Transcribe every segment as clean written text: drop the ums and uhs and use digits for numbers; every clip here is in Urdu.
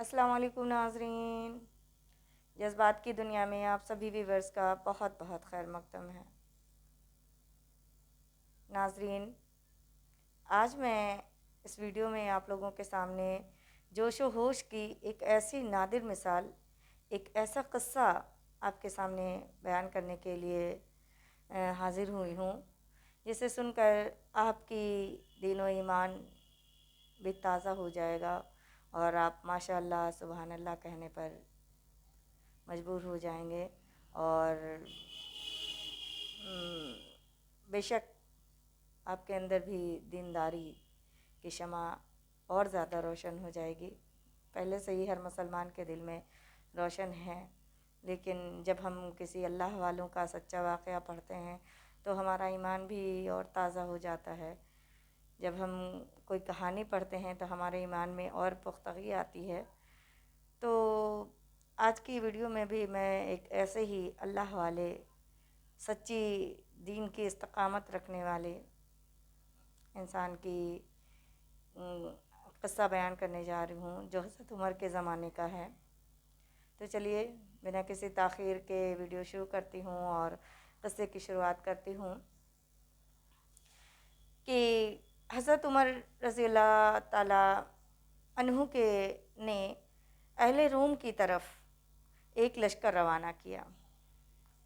السلام علیکم ناظرین، جذبات کی دنیا میں آپ سبھی ویورز کا بہت بہت خیر مقدم ہے۔ ناظرین، آج میں اس ویڈیو میں آپ لوگوں کے سامنے جوش و ہوش کی ایک ایسی نادر مثال، ایک ایسا قصہ آپ کے سامنے بیان کرنے کے لیے حاضر ہوئی ہوں، جسے سن کر آپ کی دین و ایمان بھی تازہ ہو جائے گا اور آپ ماشاء اللہ سبحان اللہ کہنے پر مجبور ہو جائیں گے، اور بے شک آپ کے اندر بھی دینداری کی شمع اور زیادہ روشن ہو جائے گی۔ پہلے سے ہی ہر مسلمان کے دل میں روشن ہے، لیکن جب ہم کسی اللہ والوں کا سچا واقعہ پڑھتے ہیں تو ہمارا ایمان بھی اور تازہ ہو جاتا ہے۔ جب ہم کوئی کہانی پڑھتے ہیں تو ہمارے ایمان میں اور پختگی آتی ہے۔ تو آج کی ویڈیو میں بھی میں ایک ایسے ہی اللہ والے، سچی دین کی استقامت رکھنے والے انسان کی قصہ بیان کرنے جا رہی ہوں، جو حضرت عمر کے زمانے کا ہے۔ تو چلیے بنا کسی تاخیر کے ویڈیو شروع کرتی ہوں اور قصے کی شروعات کرتی ہوں کہ حضرت عمر رضی اللہ تعالیٰ عنہ کے نے اہل روم کی طرف ایک لشکر روانہ کیا۔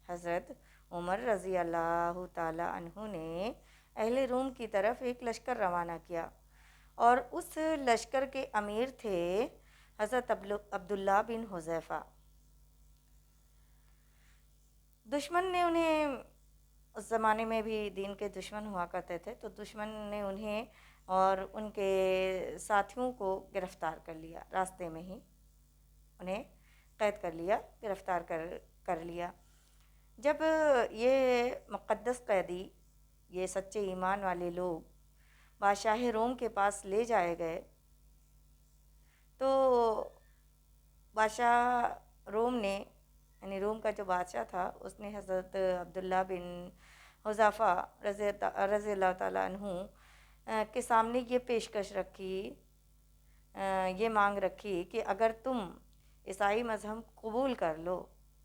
حضرت عمر رضی اللہ تعالیٰ عنہ نے اہل روم کی طرف ایک لشکر روانہ کیا، اور اس لشکر کے امیر تھے حضرت عبداللہ بن حذیفہ۔ دشمن نے انہیں، اس زمانے میں بھی دین کے دشمن ہوا کرتے تھے، تو دشمن نے انہیں اور ان کے ساتھیوں کو گرفتار کر لیا، راستے میں ہی انہیں قید کر لیا، گرفتار کر لیا۔ جب یہ مقدس قیدی، یہ سچے ایمان والے لوگ بادشاہ روم کے پاس لے جائے گئے، تو بادشاہ روم نے، یعنی روم کا جو بادشاہ تھا، اس نے حضرت عبداللہ بن حذیفہ رضی اللہ تعالیٰ عنہ کے سامنے یہ پیشکش رکھی، یہ مانگ رکھی کہ اگر تم عیسائی مذہب قبول کر لو،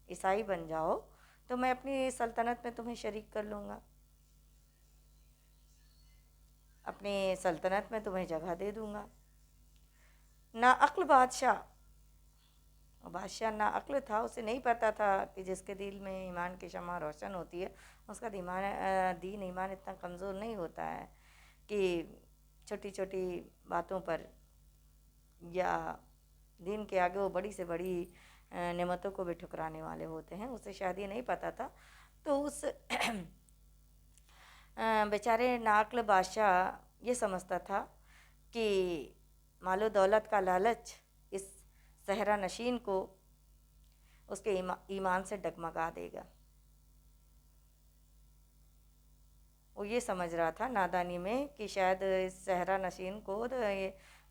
عیسائی بن جاؤ، تو میں اپنی سلطنت میں تمہیں شریک کر لوں گا، اپنی سلطنت میں تمہیں جگہ دے دوں گا۔ ناعقل بادشاہ ناعقل تھا، اسے نہیں پتہ تھا کہ جس کے دل میں ایمان کی شمع روشن ہوتی ہے اس کا دین ایمان اتنا کمزور نہیں ہوتا ہے کہ چھوٹی چھوٹی باتوں پر یا دین کے آگے وہ بڑی سے بڑی نعمتوں کو بھی ٹھکرانے والے ہوتے ہیں۔ اسے شاید یہ نہیں پتہ تھا، تو اس بیچارے ناعقل بادشاہ یہ سمجھتا تھا کہ مال و دولت کا لالچ اس صحرا نشین کو اس کے ایمان سے ڈگمگا دے گا۔ وہ یہ سمجھ رہا تھا نادانی میں کہ شاید اس صحرا نشین کو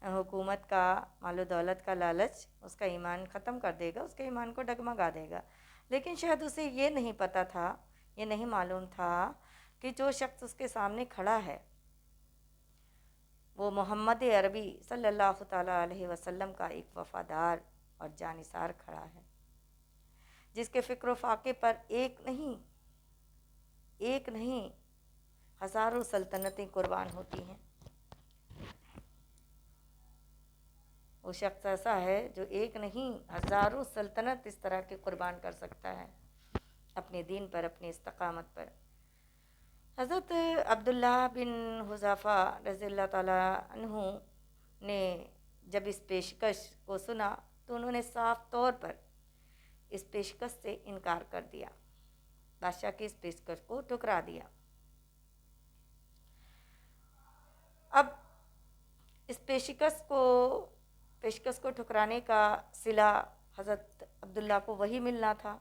حکومت کا، مال و دولت کا لالچ اس کا ایمان ختم کر دے گا، اس کے ایمان کو ڈگمگا دے گا۔ لیکن شاید اسے یہ نہیں پتہ تھا، یہ نہیں معلوم تھا کہ جو شخص اس کے سامنے کھڑا ہے وہ محمد عربی صلی اللہ تعالیٰ علیہ وسلم کا ایک وفادار اور جانثار کھڑا ہے، جس کے فکر و فاقے پر ایک نہیں ہزاروں سلطنتیں قربان ہوتی ہیں۔ وہ شخص ایسا ہے جو ایک نہیں ہزاروں سلطنت اس طرح کے قربان کر سکتا ہے اپنے دین پر، اپنی استقامت پر۔ حضرت عبداللہ بن حذیفہ رضی اللہ تعالیٰ عنہ نے جب اس پیشکش کو سنا تو انہوں نے صاف طور پر اس پیشکش سے انکار کر دیا، بادشاہ کی اس پیشکش کو ٹھکرا دیا۔ اب اس پیشکش کو ٹھکرانے کا صلہ حضرت عبداللہ کو وہی ملنا تھا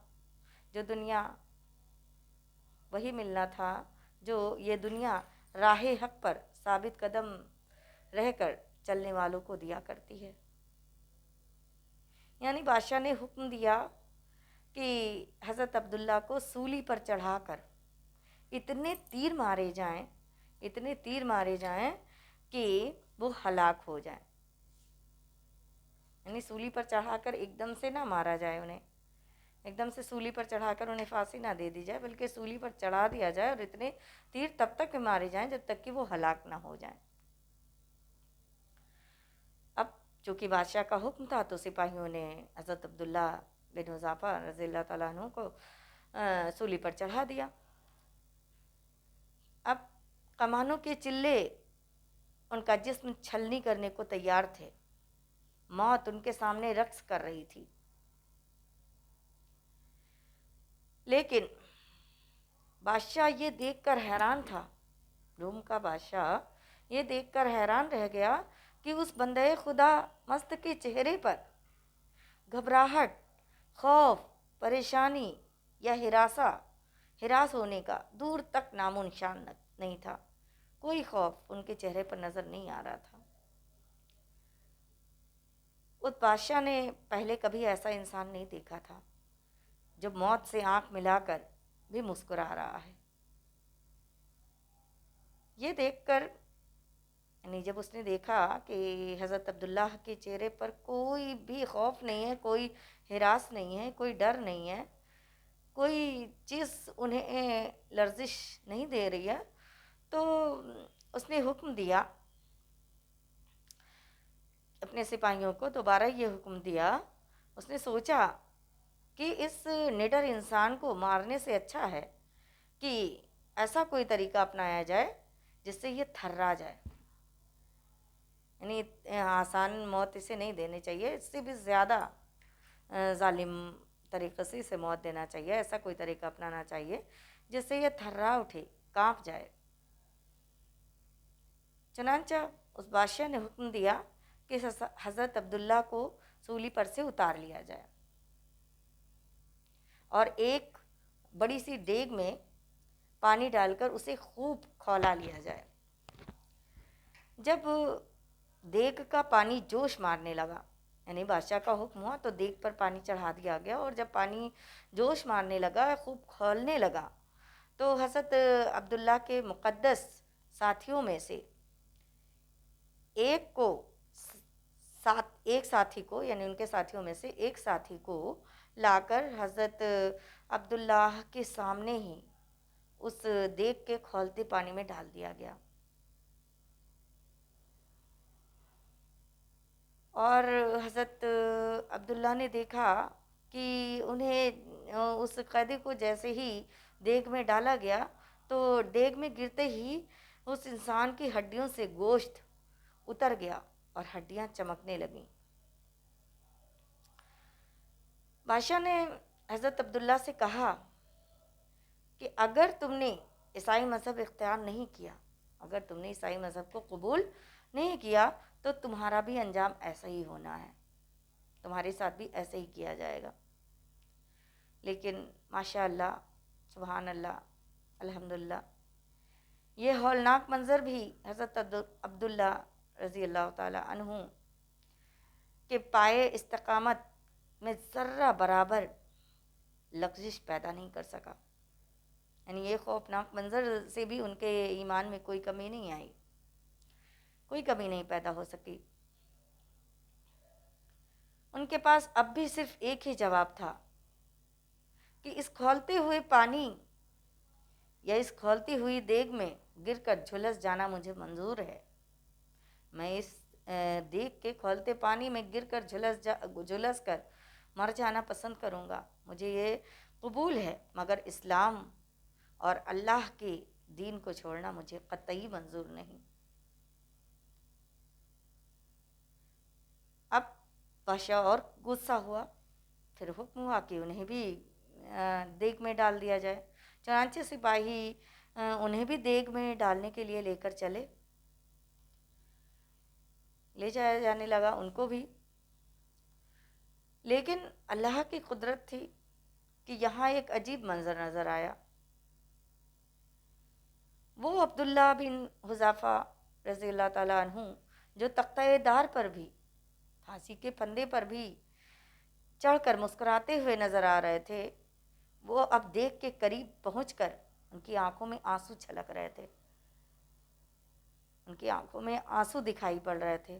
جو یہ دنیا راہ حق پر ثابت قدم رہ کر چلنے والوں کو دیا کرتی ہے۔ یعنی بادشاہ نے حکم دیا کہ حضرت عبداللہ کو سولی پر چڑھا کر اتنے تیر مارے جائیں کہ وہ ہلاک ہو جائیں، یعنی سولی پر چڑھا کر ایک دم سے نہ مارا جائے انہیں، ایک دم سے سولی پر چڑھا کر انہیں پھانسی نہ دے دی جائے، بلکہ سولی پر چڑھا دیا جائے اور اتنے تیر تب تک مارے جائیں جب تک کہ وہ ہلاک نہ ہو جائیں۔ اب چونکہ بادشاہ کا حکم تھا تو سپاہیوں نے حضرت عبداللہ بن حذافہ رضی اللہ تعالیٰ عنہ کو سولی پر چڑھا دیا۔ اب کمانوں کے چلے ان کا جسم چھلنی کرنے کو تیار تھے، موت ان کے سامنے رقص کر رہی تھی، لیکن بادشاہ یہ دیکھ کر حیران تھا، روم کا بادشاہ یہ دیکھ کر حیران رہ گیا کہ اس بندے خدا مست کے چہرے پر گھبراہٹ، خوف، پریشانی یا ہراس ہونے کا دور تک نام و نشان نہیں تھا۔ کوئی خوف ان کے چہرے پر نظر نہیں آ رہا تھا۔ اس بادشاہ نے پہلے کبھی ایسا انسان نہیں دیکھا تھا جو موت سے آنکھ ملا کر بھی مسکرا رہا ہے۔ یہ دیکھ کر یعنی جب اس نے دیکھا کہ حضرت عبداللہ کے چہرے پر کوئی بھی خوف نہیں ہے، کوئی ہراس نہیں ہے، کوئی ڈر نہیں ہے، کوئی چیز انہیں لرزش نہیں دے رہی ہے، تو اس نے حکم دیا اپنے سپاہیوں کو، دوبارہ یہ حکم دیا۔ اس نے سوچا کہ اس نڈر انسان کو مارنے سے اچھا ہے کہ ایسا کوئی طریقہ اپنایا جائے جس سے یہ تھرا جائے، یعنی آسان موت اسے نہیں دینی چاہیے، اس سے بھی زیادہ ظالم طریقے سے اسے موت دینا چاہیے، ایسا کوئی طریقہ اپنانا چاہیے جس سے یہ تھرا اٹھے، کانپ جائے۔ چنانچہ اس بادشاہ نے حکم دیا کہ حضرت عبداللہ کو سولی پر سے اتار لیا جائے اور ایک بڑی سی دیگ میں پانی ڈال کر اسے خوب کھولا لیا جائے۔ جب دیگ کا پانی جوش مارنے لگا، یعنی بادشاہ کا حکم ہوا تو دیگ پر پانی چڑھا دیا گیا، اور جب پانی جوش مارنے لگا، خوب کھولنے لگا، تو حضرت عبداللہ کے مقدس ساتھیوں میں سے ایک ساتھی کو یعنی ان کے ساتھیوں میں سے ایک ساتھی کو لا کر حضرت عبداللہ کے سامنے ہی اس دیگ کے کھولتے پانی میں ڈال دیا گیا، اور حضرت عبداللہ نے دیکھا کہ انہیں اس قیدی کو جیسے ہی دیگ میں ڈالا گیا تو دیگ میں گرتے ہی اس انسان کی ہڈیوں سے گوشت اتر گیا اور ہڈیاں چمکنے لگیں۔ بادشاہ نے حضرت عبداللہ سے کہا کہ اگر تم نے عیسائی مذہب اختیار نہیں کیا، اگر تم نے عیسائی مذہب کو قبول نہیں کیا تو تمہارا بھی انجام ایسا ہی ہونا ہے، تمہارے ساتھ بھی ایسے ہی کیا جائے گا۔ لیکن ماشاء اللہ، سبحان اللہ، الحمدللہ، یہ ہولناک منظر بھی حضرت عبداللہ رضی اللہ تعالیٰ عنہ کے پائے استقامت میں ذرہ برابر لغزش پیدا نہیں کر سکا، یعنی یہ خوفناک منظر سے بھی ان کے ایمان میں کوئی کمی نہیں آئی، کوئی کمی نہیں پیدا ہو سکی۔ ان کے پاس اب بھی صرف ایک ہی جواب تھا کہ اس کھولتے ہوئے پانی یا اس کھولتی ہوئی دیگ میں گر کر جھلس جانا مجھے منظور ہے، میں اس دیگ کے کھولتے پانی میں گر کر جھلس کر مر جانا پسند کروں گا، مجھے یہ قبول ہے، مگر اسلام اور اللہ کے دین کو چھوڑنا مجھے قطعی منظور نہیں۔ اب بادشاہ اور غصہ ہوا، پھر حکم ہوا کہ انہیں بھی دیگ میں ڈال دیا جائے۔ چنانچہ سپاہی انہیں بھی دیگ میں ڈالنے کے لیے لے کر چلے، لے جایا جانے لگا ان کو بھی، لیکن اللہ کی قدرت تھی کہ یہاں ایک عجیب منظر نظر آیا۔ وہ عبداللہ بن حذافہ رضی اللہ تعالیٰ عنہ جو تختہ دار پر بھی، پھانسی کے پھندے پر بھی چڑھ کر مسکراتے ہوئے نظر آ رہے تھے، وہ اب دیگ کے قریب پہنچ کر ان کی آنکھوں میں آنسو چھلک رہے تھے، ان کی آنکھوں میں آنسو دکھائی پڑ رہے تھے۔